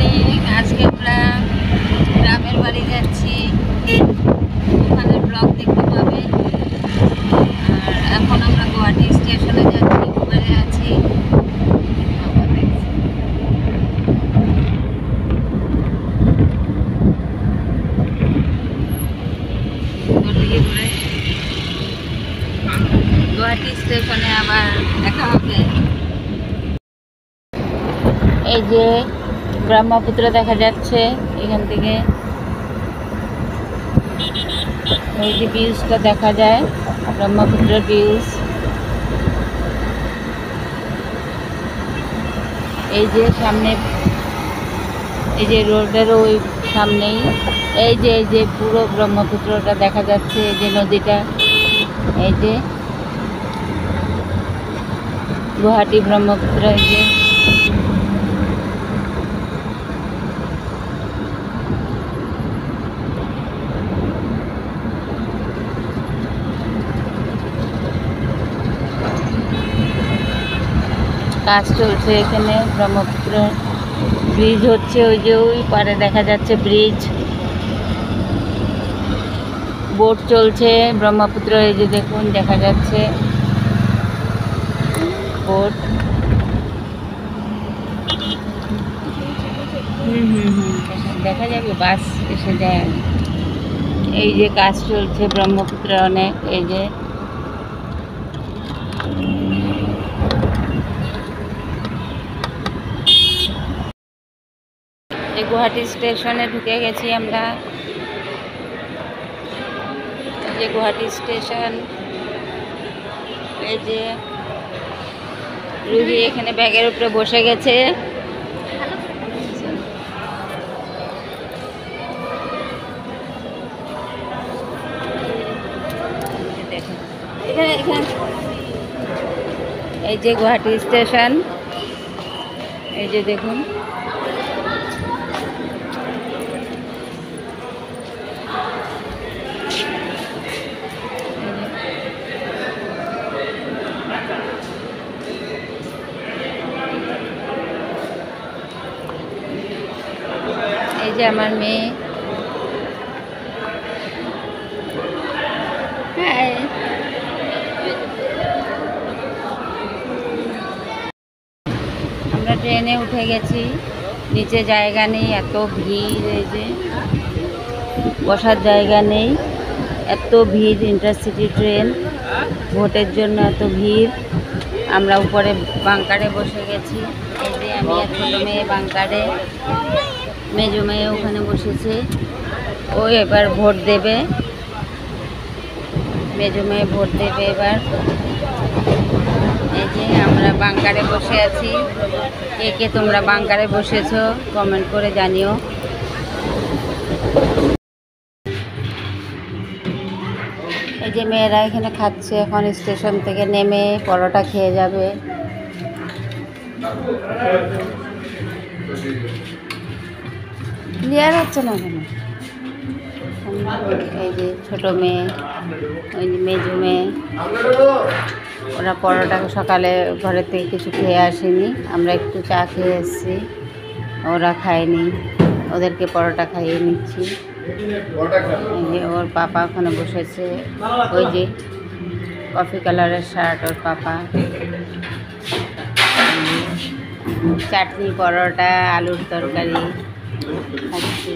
Morning. আজকে আমরা গ্রামের বাড়ি যাচ্ছি, ওখানে ব্লগ দেখতে পাবে। আর এখন আমরা গুয়াহাটি স্টেশনে যাচ্ছি, উবেরে আছি। গুয়াহাটি স্টেশনে আবার দেখা হবে। এই যে ব্রহ্মপুত্র দেখা যাচ্ছে এখান থেকে, এই যে ভিউজটা দেখা যায়, ব্রহ্মপুত্রের ভিউজ। এই যে সামনে, এই যে রোডের ওই সামনেই এই যে পুরো ব্রহ্মপুত্রটা দেখা যাচ্ছে। এই যে নদীটা, এই যে গুয়াহাটি ব্রহ্মপুত্র। এই যে কাজ চলছে এখানে, ব্রহ্মপুত্র ব্রিজ হচ্ছে। ওই যে ওই পারে দেখা যাচ্ছে ব্রিজ, বোট চলছে ব্রহ্মপুত্র। এই যে দেখুন দেখা যাচ্ছে বোট। দেখা যাবে, বাস এসে যায়। এই যে কাজ চলছে ব্রহ্মপুত্রে অনেক। এই যে গুয়াহাটি স্টেশনে ঢুকে গেছি আমরা। এই যে গুয়াহাটি স্টেশন। এই যে রুহি এখানে ব্যাগের উপরে বসে গেছে। এই যে গুয়াহাটি স্টেশন, এই যে দেখুন। এই যে আমার মেয়ে। হ্যাঁ, আমরা ট্রেনে উঠে গেছি, নিচে জায়গা নেই, এত ভিড়। এই যে বসার জায়গা নেই, এত ভিড়। ইন্টারসিটি ট্রেন, ভোটের জন্য এত ভিড়। আমরা উপরে বাঙ্কারে বসে গেছি। এই যে আমি আর ছোটো মেয়ে বাঙ্কারে, মেজো মেয়ে ওখানে বসেছে। ও এবার ভোট দেবে, মেজো মেয়ে ভোট দেবে এবার। এই যে আমরা বাঙ্কারে বসে আছি। কে কে তোমরা বাঙ্কারে বসেছো কমেন্ট করে জানিও। এই যে মেয়েরা এখানে খাচ্ছে, এখন স্টেশন থেকে নেমে পরোটা খেয়ে যাবে। ক্লিয়ার হচ্ছে না কেন? এই যে ছোটো মেয়ে, ওই যে মেজো মেয়ে, ওরা পরোটা সকালে ঘরের থেকে কিছু খেয়ে আসেনি, আমরা একটু চা খেয়ে এসেছি, ওরা খায়নি, ওদেরকে পরোটা খাইয়ে নিচ্ছি। এই যে ওর পাপা ওখানে বসেছে, ওই যে কফি কালারের শার্ট ওর পাপা। চাটনি, পরোটা, আলুর তরকারি খাচ্ছি।